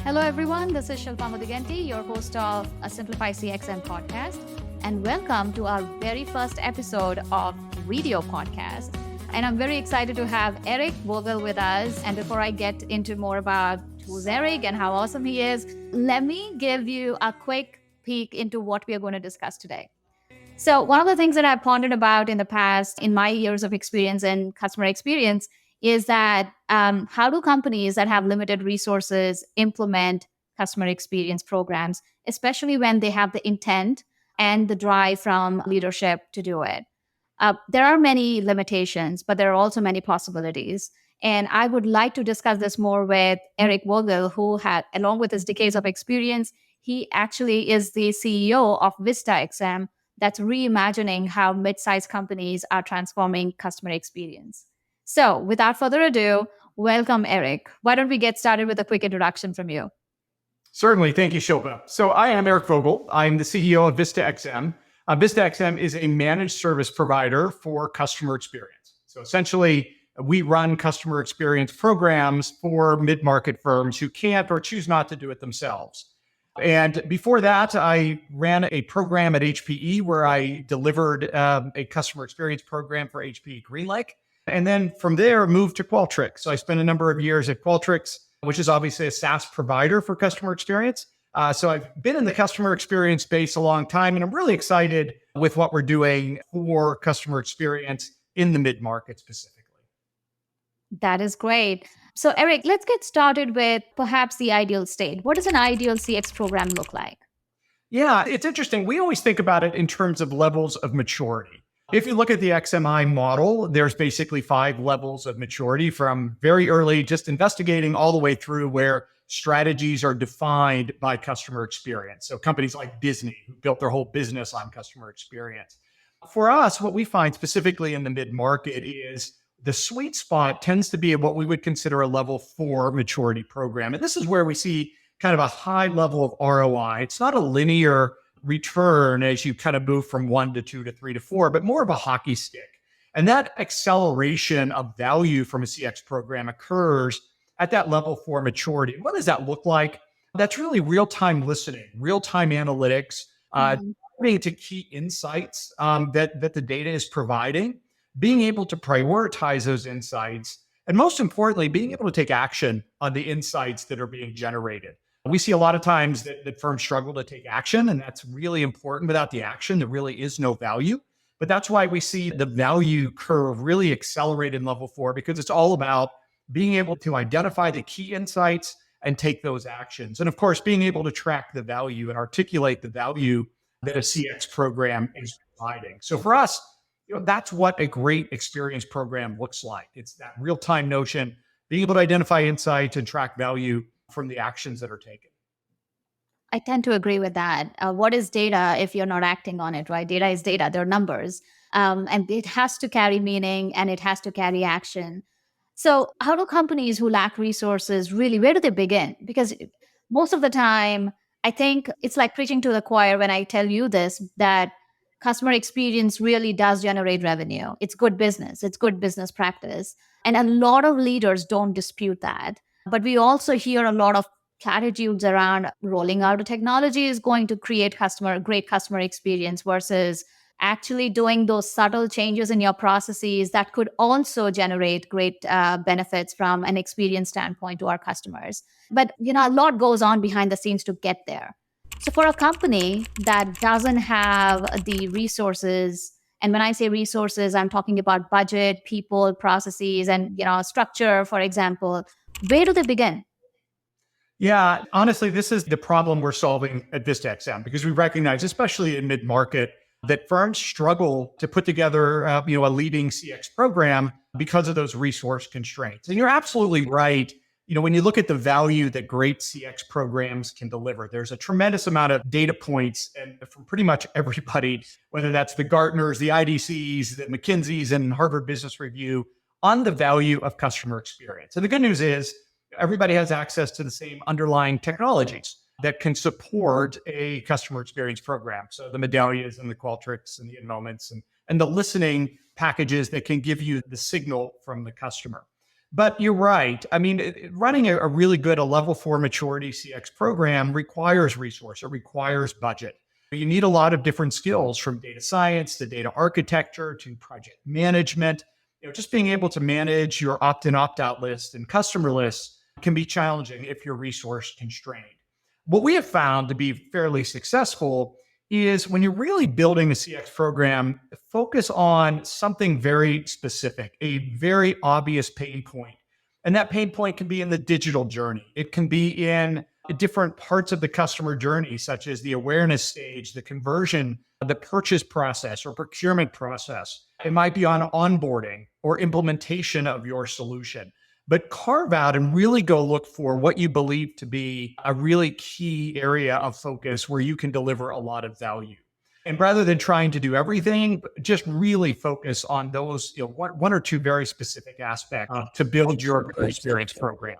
Hello, everyone. This is Shilpa Mudiganti, your host of a Simplify CXM podcast, and welcome to our very first episode of video podcast. And I'm very excited to have Erik Vogel with us. And before I get into more about who's Erik and how awesome he is, let me give you a quick peek into what we are going to discuss today. So one of the things that I've pondered about in the past, in my years of experience in customer experience, is that how do companies that have limited resources implement customer experience programs, especially when they have the intent and the drive from leadership to do it? There are many limitations, but there are also many possibilities. And I would like to discuss this more with Erik Vogel, who had, along with his decades of experience, he actually is the CEO of VistaXM, that's reimagining how mid-sized companies are transforming customer experience. So, without further ado, welcome, Erik. Why don't we get started with a quick introduction from you? Certainly. Thank you, Shilpa. So I am Erik Vogel. I'm the CEO of VistaXM. VistaXM is a managed service provider for customer experience. So essentially, we run customer experience programs for mid-market firms who can't or choose not to do it themselves. And before that, I ran a program at HPE where I delivered a customer experience program for HPE GreenLake. And then from there, moved to Qualtrics. So I spent a number of years at Qualtrics, which is obviously a SaaS provider for customer experience. So I've been in the customer experience space a long time, and I'm really excited with what we're doing for customer experience in the mid-market specifically. That is great. So, Erik, let's get started with perhaps the ideal state. What does an ideal CX program look like? Yeah, it's interesting. We always think about it in terms of levels of maturity. If you look at the XMI model, there's basically 5 levels of maturity from very early, just investigating all the way through where strategies are defined by customer experience. So companies like Disney, who built their whole business on customer experience. For us, what we find specifically in the mid-market is the sweet spot tends to be what we would consider a level 4 maturity program. And this is where we see kind of a high level of ROI. It's not a linear return as you kind of move from 1 to 2 to 3 to 4, but more of a hockey stick. And that acceleration of value from a CX program occurs at that level 4 maturity. What does that look like? That's really real-time listening, real-time analytics, getting to key insights that the data is providing, being able to prioritize those insights, and most importantly, being able to take action on the insights that are being generated. We see a lot of times that firms struggle to take action, and that's really important. Without the action, there really is no value. But that's why we see the value curve really accelerate in level 4, because it's all about being able to identify the key insights and take those actions. And of course, being able to track the value and articulate the value that a CX program is providing. So for us, that's what a great experience program looks like. It's that real-time notion, being able to identify insights and track value from the actions that are taken. I tend to agree with that. What is data if you're not acting on it, right? Data is data, they're numbers. And it has to carry meaning and it has to carry action. So, how do companies who lack resources really, where do they begin? Because most of the time, I think it's like preaching to the choir when I tell you this, that customer experience really does generate revenue. It's good business practice. And a lot of leaders don't dispute that. But we also hear a lot of platitudes around rolling out a technology is going to create great customer experience versus actually doing those subtle changes in your processes that could also generate great benefits from an experience standpoint to our customers. But a lot goes on behind the scenes to get there. So for a company that doesn't have the resources, and when I say resources, I'm talking about budget, people, processes, and structure, for example, where do they begin? Yeah, honestly, this is the problem we're solving at VistaXM, because we recognize, especially in mid-market, that firms struggle to put together a leading CX program because of those resource constraints. And you're absolutely right. When you look at the value that great CX programs can deliver, there's a tremendous amount of data points and from pretty much everybody, whether that's the Gartners, the IDCs, the McKinseys, and Harvard Business Review, on the value of customer experience. And the good news is everybody has access to the same underlying technologies that can support a customer experience program. So the Medallias and the Qualtrics and the InMoments and the listening packages that can give you the signal from the customer. But you're right. I mean, running a really good, a level 4 maturity CX program requires resource. It requires budget. You need a lot of different skills from data science to data architecture to project management. Just being able to manage your opt-in, opt-out list and customer lists can be challenging if you're resource constrained. What we have found to be fairly successful is when you're really building a CX program, focus on something very specific, a very obvious pain point. And that pain point can be in the digital journey. It can be in different parts of the customer journey, such as the awareness stage, the conversion, the purchase process or procurement process. It might be on onboarding or implementation of your solution. But carve out and really go look for what you believe to be a really key area of focus where you can deliver a lot of value. And rather than trying to do everything, just really focus on those, one or two very specific aspects to build your experience program.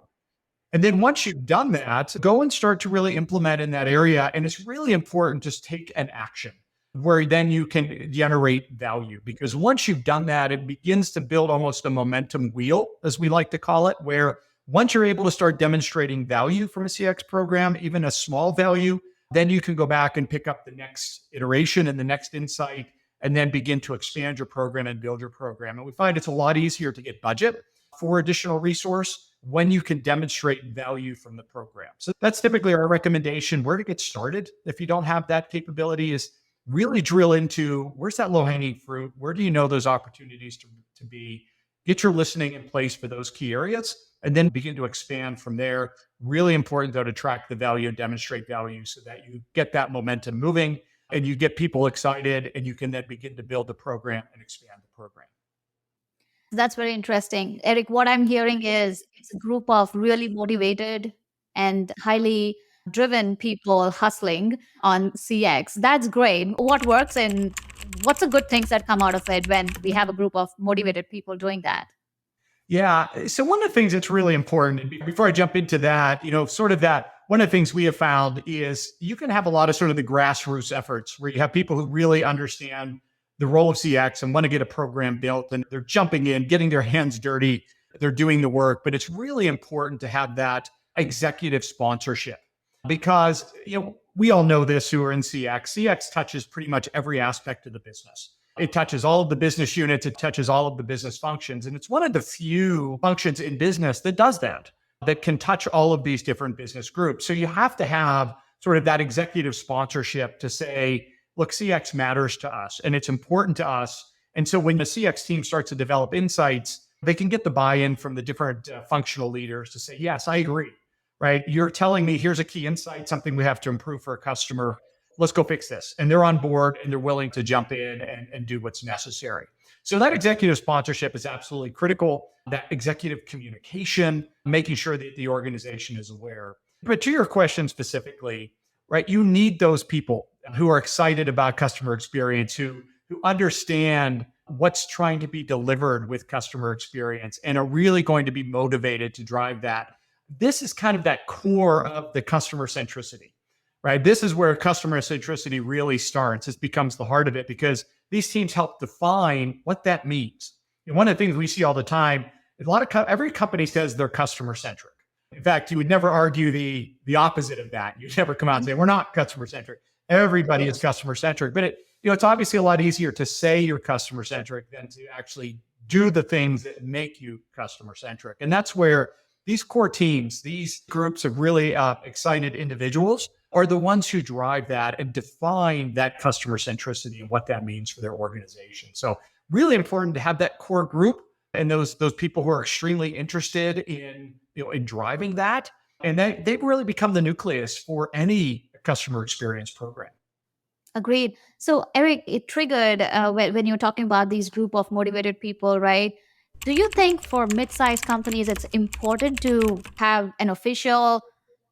And then once you've done that, go and start to really implement in that area. And it's really important, just take an action where then you can generate value. Because once you've done that, it begins to build almost a momentum wheel, as we like to call it, where once you're able to start demonstrating value from a CX program, even a small value, then you can go back and pick up the next iteration and the next insight, and then begin to expand your program and build your program. And we find it's a lot easier to get budget for additional resource when you can demonstrate value from the program. So that's typically our recommendation. Where to get started if you don't have that capability is really drill into where's that low-hanging fruit? Where do you know those opportunities to be? Get your listening in place for those key areas, and then begin to expand from there. Really important, though, to track the value and demonstrate value so that you get that momentum moving and you get people excited, and you can then begin to build the program and expand the program. That's very interesting. Erik, what I'm hearing is it's a group of really motivated and highly driven people hustling on CX. That's great. What works and what's the good things that come out of it when we have a group of motivated people doing that? Yeah. So one of the things that's really important, and before I jump into that, sort of that, one of the things we have found is you can have a lot of sort of the grassroots efforts where you have people who really understand the role of CX and want to get a program built, and they're jumping in, getting their hands dirty, they're doing the work. But it's really important to have that executive sponsorship because, we all know this who are in CX. CX touches pretty much every aspect of the business. It touches all of the business units. It touches all of the business functions. And it's one of the few functions in business that does that can touch all of these different business groups. So you have to have sort of that executive sponsorship to say, look, CX matters to us and it's important to us. And so when the CX team starts to develop insights, they can get the buy-in from the different functional leaders to say, yes, I agree, right? You're telling me here's a key insight, something we have to improve for a customer. Let's go fix this. And they're on board and they're willing to jump in and do what's necessary. So that executive sponsorship is absolutely critical. That executive communication, making sure that the organization is aware. But to your question specifically, right, you need those people who are excited about customer experience, who understand what's trying to be delivered with customer experience and are really going to be motivated to drive that. This is kind of that core of the customer centricity, right? This is where customer centricity really starts. It becomes the heart of it because these teams help define what that means. And one of the things we see all the time, every company says they're customer centric. In fact, you would never argue the opposite of that. You'd never come out and say, we're not customer centric. Everybody is customer centric, but it's obviously a lot easier to say you're customer centric than to actually do the things that make you customer centric. And that's where these core teams, these groups of really excited individuals are the ones who drive that and define that customer centricity and what that means for their organization. So really important to have that core group and those people who are extremely interested in driving that. And they really become the nucleus for any customer experience program. Agreed. So, Erik, it triggered when you're talking about these group of motivated people, right? Do you think for mid-sized companies, it's important to have an official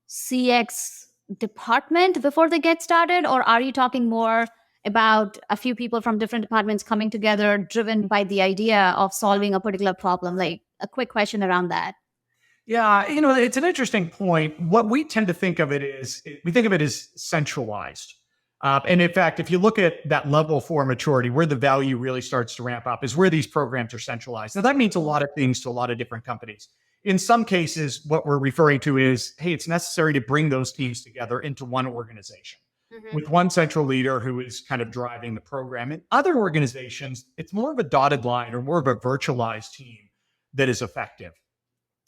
CX department before they get started? Or are you talking more about a few people from different departments coming together, driven by the idea of solving a particular problem? Like a quick question around that. Yeah, it's an interesting point. What we tend to think of it is, we think of it as centralized. And in fact, if you look at that level 4 maturity, where the value really starts to ramp up is where these programs are centralized. Now, that means a lot of things to a lot of different companies. In some cases, what we're referring to is, hey, it's necessary to bring those teams together into one organization with one central leader who is kind of driving the program. In other organizations, it's more of a dotted line or more of a virtualized team that is effective.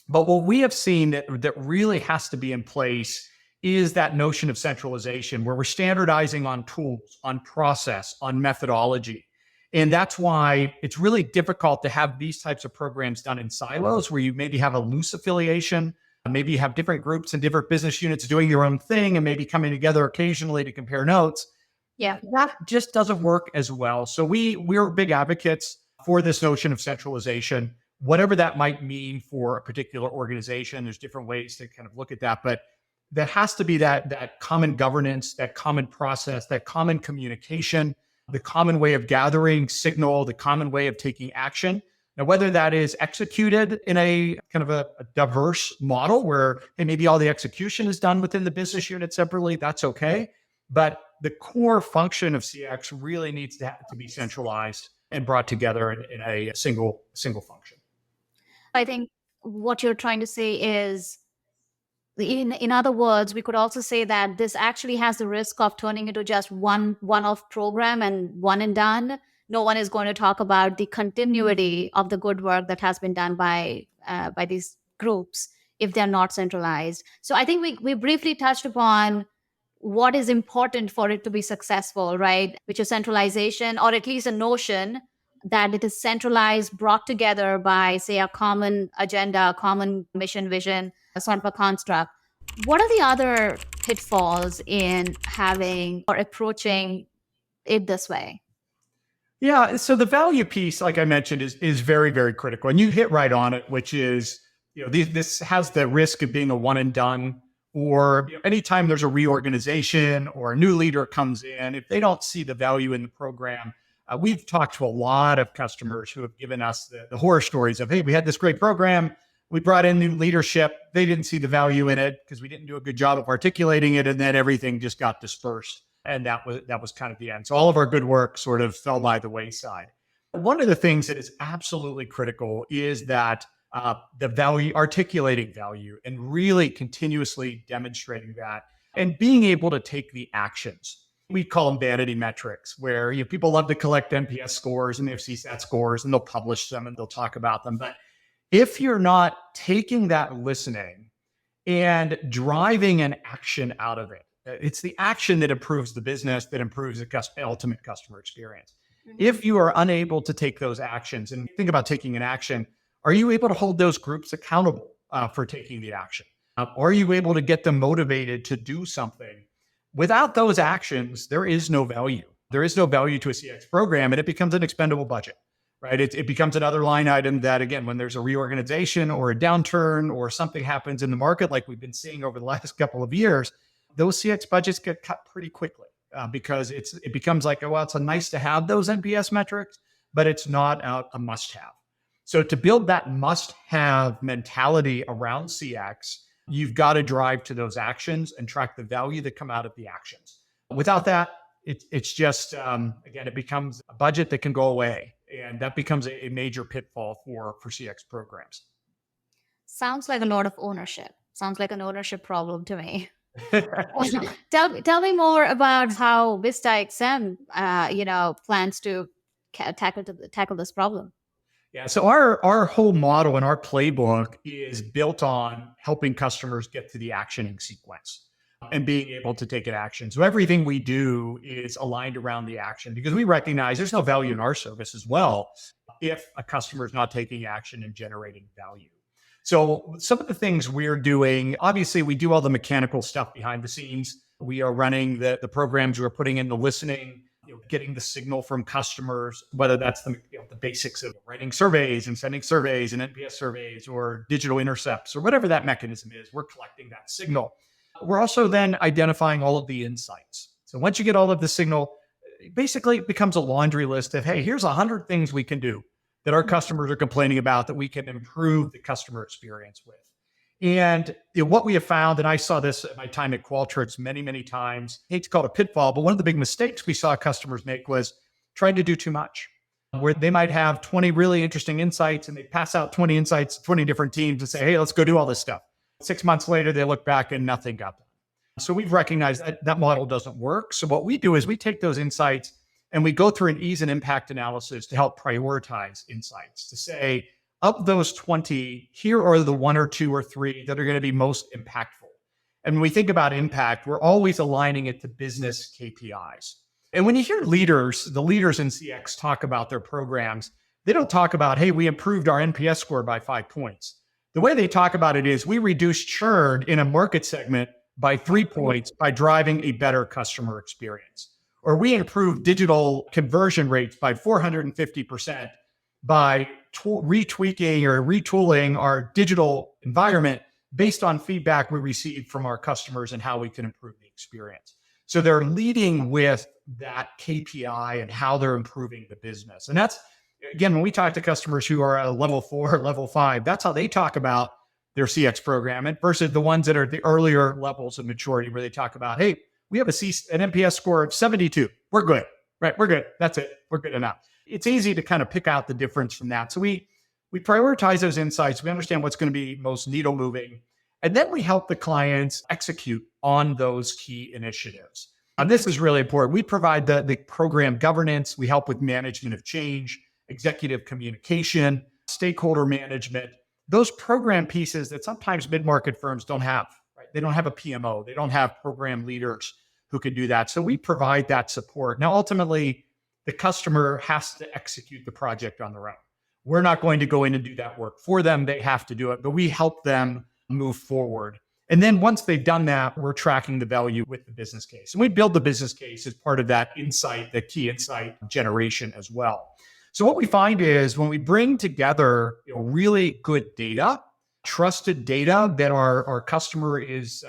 But what we have seen that really has to be in place is that notion of centralization where we're standardizing on tools, on process, on methodology. And that's why it's really difficult to have these types of programs done in silos where you maybe have a loose affiliation. Maybe you have different groups and different business units doing their own thing and maybe coming together occasionally to compare notes. Yeah. That just doesn't work as well. So we're big advocates for this notion of centralization, whatever that might mean for a particular organization. There's different ways to kind of look at that, but there has to be that common governance, that common process, that common communication, the common way of gathering signal, the common way of taking action. Now, whether that is executed in a kind of a diverse model where hey, maybe all the execution is done within the business unit separately, that's okay. But the core function of CX really needs to be centralized and brought together in a single function. I think what you're trying to say is, in other words, we could also say that this actually has the risk of turning into just one-off program and one and done. No one is going to talk about the continuity of the good work that has been done by these groups if they're not centralized. So I think we briefly touched upon what is important for it to be successful, right? Which is centralization, or at least a notion that it is centralized, brought together by, say, a common agenda, a common mission, vision, a sort of a construct. What are the other pitfalls in having or approaching it this way? Yeah. So the value piece, like I mentioned, is very, very critical. And you hit right on it, which is, this has the risk of being a one and done, or anytime there's a reorganization or a new leader comes in, if they don't see the value in the program, we've talked to a lot of customers who have given us the horror stories of, hey, we had this great program. We brought in new leadership. They didn't see the value in it because we didn't do a good job of articulating it. And then everything just got dispersed. And that was kind of the end. So all of our good work sort of fell by the wayside. One of the things that is absolutely critical is that the value, articulating value and really continuously demonstrating that and being able to take the actions. We call them vanity metrics, where people love to collect NPS scores and they have CSAT scores and they'll publish them and they'll talk about them. But if you're not taking that listening and driving an action out of it, it's the action that improves the business, that improves the ultimate customer experience. If you are unable to take those actions, and think about taking an action, are you able to hold those groups accountable for taking the action? Are you able to get them motivated to do something? Without those actions, there is no value. There is no value to a CX program, and it becomes an expendable budget, right? It becomes another line item that, again, when there's a reorganization or a downturn or something happens in the market, like we've been seeing over the last couple of years, those CX budgets get cut pretty quickly because it becomes like, well, it's a nice to have those NPS metrics, but it's not a must have. So to build that must have mentality around CX, you've got to drive to those actions and track the value that come out of the actions. Without that, it's just, again, it becomes a budget that can go away. And that becomes a major pitfall for CX programs. Sounds like a lot of ownership. Sounds like an ownership problem to me. Tell me more about how VistaXM, plans to tackle this problem. Yeah. So our whole model and our playbook is built on helping customers get to the actioning sequence and being able to take an action. So everything we do is aligned around the action because we recognize there's no value in our service as well if a customer is not taking action and generating value. So some of the things we're doing, obviously we do all the mechanical stuff behind the scenes. We are running the programs, we're putting in the listening, getting the signal from customers, whether that's the basics of writing surveys and sending surveys and NPS surveys or digital intercepts or whatever that mechanism is, we're collecting that signal. We're also then identifying all of the insights. So once you get all of the signal, basically it becomes a laundry list of, hey, here's 100 things we can do that our customers are complaining about that we can improve the customer experience with. And what we have found, and I saw this at my time at Qualtrics many, many times, I hate to call it a pitfall, but one of the big mistakes we saw customers make was trying to do too much, where they might have 20 really interesting insights and they pass out 20 insights, 20 different teams and say, hey, let's go do all this stuff. 6 months later, they look back and nothing got done. So we've recognized that that model doesn't work. So what we do is we take those insights and we go through an ease and impact analysis to help prioritize insights to say, of those 20, here are the one or two or three that are going to be most impactful. And when we think about impact, we're always aligning it to business KPIs. And when you hear the leaders in CX talk about their programs, they don't talk about, hey, we improved our NPS score by 5 points. The way they talk about it is we reduced churn in a market segment by 3 points by driving a better customer experience. Or we improved digital conversion rates by 450% by retweaking or retooling our digital environment based on feedback we received from our customers and how we can improve the experience. So they're leading with that KPI and how they're improving the business. And that's, again, when we talk to customers who are at level 4 or level 5, that's how they talk about their CX program, and versus the ones that are at the earlier levels of maturity where they talk about, hey, we have an NPS score of 72. We're good, right? We're good. That's it. We're good enough. It's easy to kind of pick out the difference from that. So we prioritize those insights. We understand what's going to be most needle moving. And then we help the clients execute on those key initiatives. And this is really important. We provide the program governance. We help with management of change, executive communication, stakeholder management, those program pieces that sometimes mid-market firms don't have, right? They don't have a PMO. They don't have program leaders who can do that. So we provide that support. Now, ultimately, the customer has to execute the project on their own. We're not going to go in and do that work for them. They have to do it, but we help them move forward. And then once they've done that, we're tracking the value with the business case. And we build the business case as part of that insight, the key insight generation as well. So what we find is when we bring together really good data, trusted data that our customer is,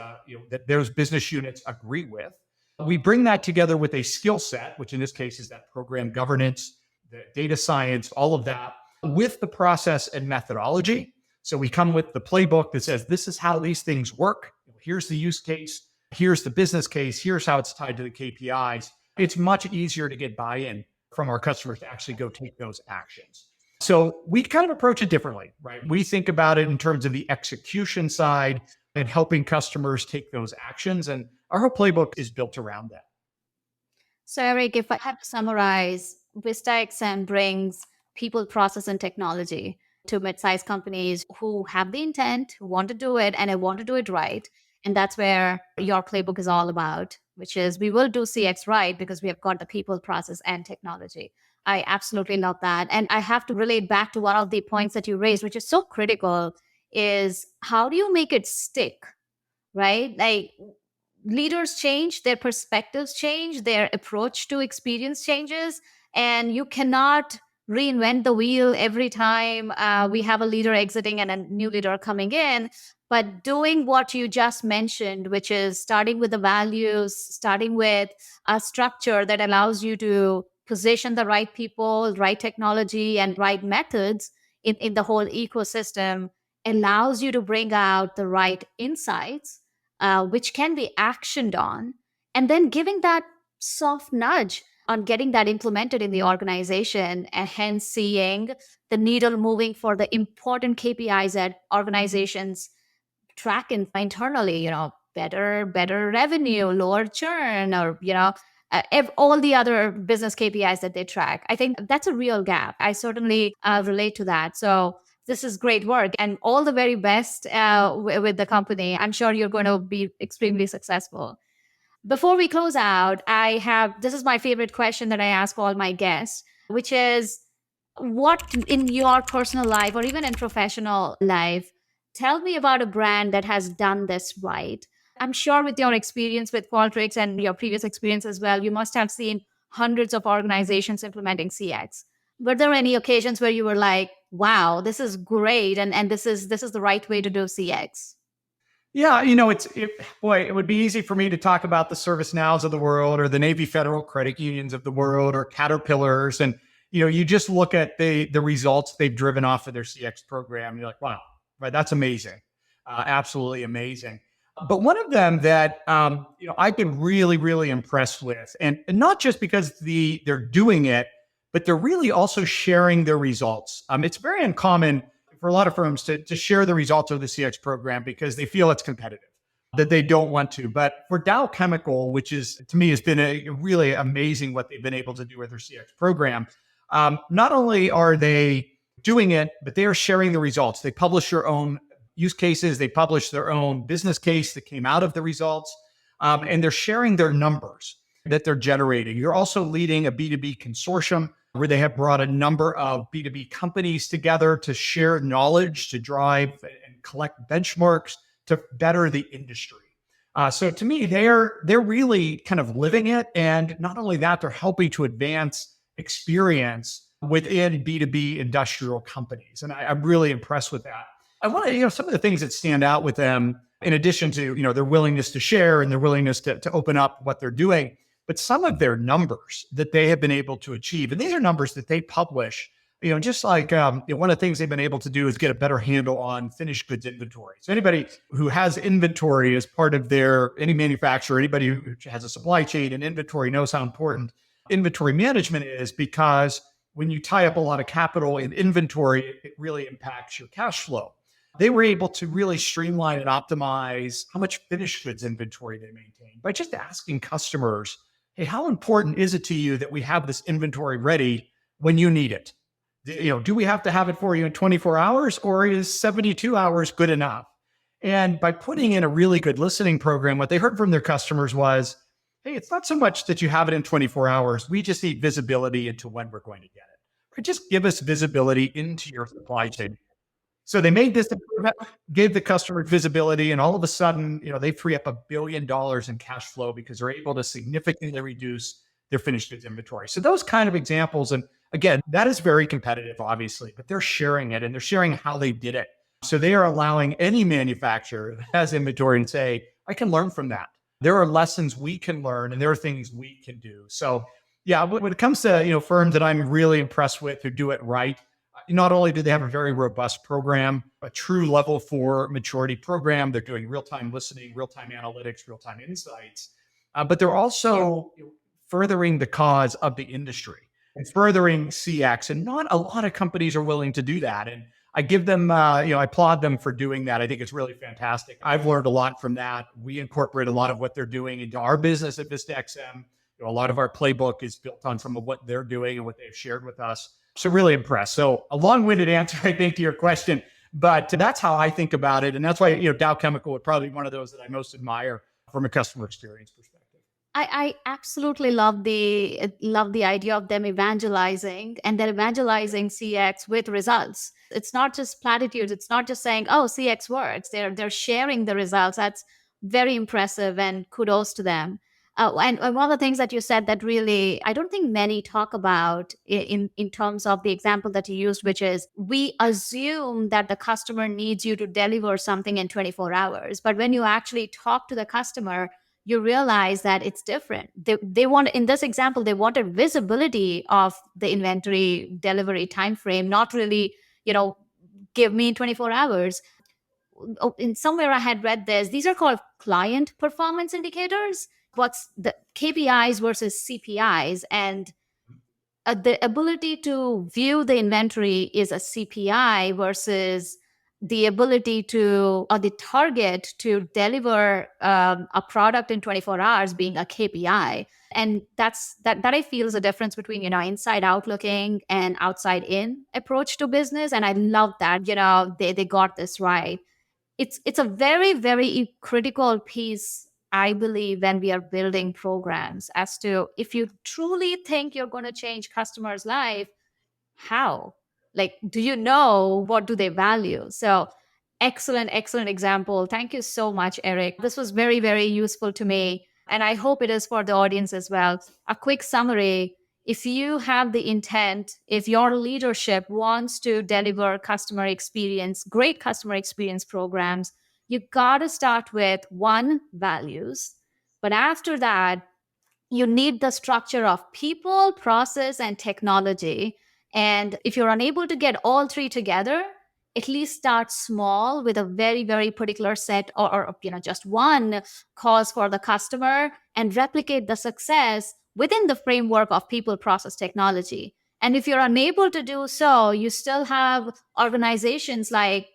that those business units agree with, we bring that together with a skill set, which in this case is that program governance, the data science, all of that, with the process and methodology. So we come with the playbook that says, this is how these things work. Here's the use case. Here's the business case. Here's how it's tied to the KPIs. It's much easier to get buy-in from our customers to actually go take those actions. So we kind of approach it differently, right? We think about it in terms of the execution side and helping customers take those actions. And our whole playbook is built around that. So Erik, if I had to summarize, VistaXM brings people, process, and technology to mid-sized companies who have the intent, who want to do it, and they want to do it right. And that's where your playbook is all about, which is we will do CX right because we have got the people, process, and technology. I absolutely love that. And I have to relate back to one of the points that you raised, which is so critical, is how do you make it stick, right? Like leaders change, their perspectives change, their approach to experience changes, and you cannot reinvent the wheel every time we have a leader exiting and a new leader coming in. But doing what you just mentioned, which is starting with the values, starting with a structure that allows you to position the right people, right technology, and right methods in the whole ecosystem, allows you to bring out the right insights, which can be actioned on, and then giving that soft nudge on getting that implemented in the organization, and hence seeing the needle moving for the important KPIs that organizations track internally, better revenue, lower churn, or, all the other business KPIs that they track. I think that's a real gap. I certainly relate to that. So this is great work and all the very best with the company. I'm sure you're going to be extremely successful. Before we close out, this is my favorite question that I ask all my guests, which is, what in your personal life or even in professional life, tell me about a brand that has done this right. I'm sure with your experience with Qualtrics and your previous experience as well, you must have seen hundreds of organizations implementing CX. Were there any occasions where you were like, wow, this is great, and this is the right way to do CX? Yeah, it would be easy for me to talk about the ServiceNows of the world or the Navy Federal Credit Unions of the world or Caterpillars. And, you just look at the results they've driven off of their CX program. And you're like, wow, right, that's amazing. Absolutely amazing. But one of them that I've been really, really impressed with, and not just because they're doing it, but they're really also sharing their results. It's very uncommon for a lot of firms to share the results of the CX program because they feel it's competitive, that they don't want to. But for Dow Chemical, which is to me has been a really amazing what they've been able to do with their CX program. Not only are they doing it, but they are sharing the results. They publish their own use cases. They publish their own business case that came out of the results, and they're sharing their numbers that they're generating. You're also leading a B2B consortium where they have brought a number of B2B companies together to share knowledge, to drive and collect benchmarks to better the industry. So to me, they're really kind of living it. And not only that, they're helping to advance experience within B2B industrial companies. And I'm really impressed with that. I want to, some of the things that stand out with them, in addition to, their willingness to share and their willingness to open up what they're doing, but some of their numbers that they have been able to achieve. And these are numbers that they publish, just like one of the things they've been able to do is get a better handle on finished goods inventory. So anybody who has inventory as part of any manufacturer, anybody who has a supply chain and inventory knows how important inventory management is, because when you tie up a lot of capital in inventory, it really impacts your cash flow. They were able to really streamline and optimize how much finished goods inventory they maintain by just asking customers, hey, how important is it to you that we have this inventory ready when you need it? Do we have to have it for you in 24 hours, or is 72 hours good enough? And by putting in a really good listening program, what they heard from their customers was, hey, it's not so much that you have it in 24 hours. We just need visibility into when we're going to get it. Or just give us visibility into your supply chain. So they made this improvement, gave the customer visibility, and all of a sudden, they free up $1 billion in cash flow because they're able to significantly reduce their finished goods inventory. So those kind of examples, and again, that is very competitive, obviously, but they're sharing it and they're sharing how they did it. So they are allowing any manufacturer that has inventory and say, I can learn from that. There are lessons we can learn and there are things we can do. So yeah, when it comes to, firms that I'm really impressed with who do it right, not only do they have a very robust program, a true level 4 maturity program, they're doing real-time listening, real-time analytics, real-time insights, but they're also furthering the cause of the industry and furthering CX. And not a lot of companies are willing to do that. And I give them, I applaud them for doing that. I think it's really fantastic. I've learned a lot from that. We incorporate a lot of what they're doing into our business at VistaXM. A lot of our playbook is built on some of what they're doing and what they've shared with us. So really impressed. So a long-winded answer, I think, to your question, but that's how I think about it. And that's why, Dow Chemical would probably be one of those that I most admire from a customer experience perspective. I absolutely love the idea of them evangelizing, and they're evangelizing CX with results. It's not just platitudes. It's not just saying, "Oh, CX works." They're sharing the results. That's very impressive, and kudos to them. And one of the things that you said that really I don't think many talk about in terms of the example that you used, which is we assume that the customer needs you to deliver something in 24 hours, but when you actually talk to the customer, you realize that it's different. They want, in this example, they wanted visibility of the inventory delivery time frame, not really, give me 24 hours. In somewhere I had read this, these are called client performance indicators. What's the KPIs versus CPIs? And the ability to view the inventory is a CPI versus the ability to, or the target to deliver a product in 24 hours being a KPI. And that I feel is a difference between, inside out looking and outside in approach to business. And I love that, they got this right. It's a very, very critical piece, I believe, when we are building programs, as to if you truly think you're going to change customers' life, how? Like, do you know what do they value? So excellent example. Thank you so much, Erik. This was very, very useful to me. And I hope it is for the audience as well. A quick summary. If you have the intent, if your leadership wants to deliver great customer experience programs, you got to start with one, values. But after that, you need the structure of people, process, and technology. And if you're unable to get all three together, at least start small with a very, very particular set or just one cause for the customer and replicate the success within the framework of people, process, technology. And if you're unable to do so, you still have organizations like,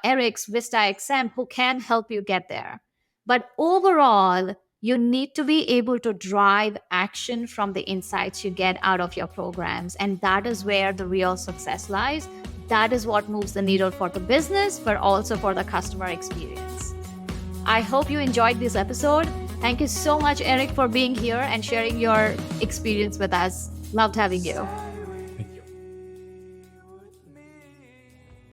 Erik's VistaXM who can help you get there. But overall, you need to be able to drive action from the insights you get out of your programs. And that is where the real success lies. That is what moves the needle for the business, but also for the customer experience. I hope you enjoyed this episode. Thank you so much, Erik, for being here and sharing your experience with us. Loved having you.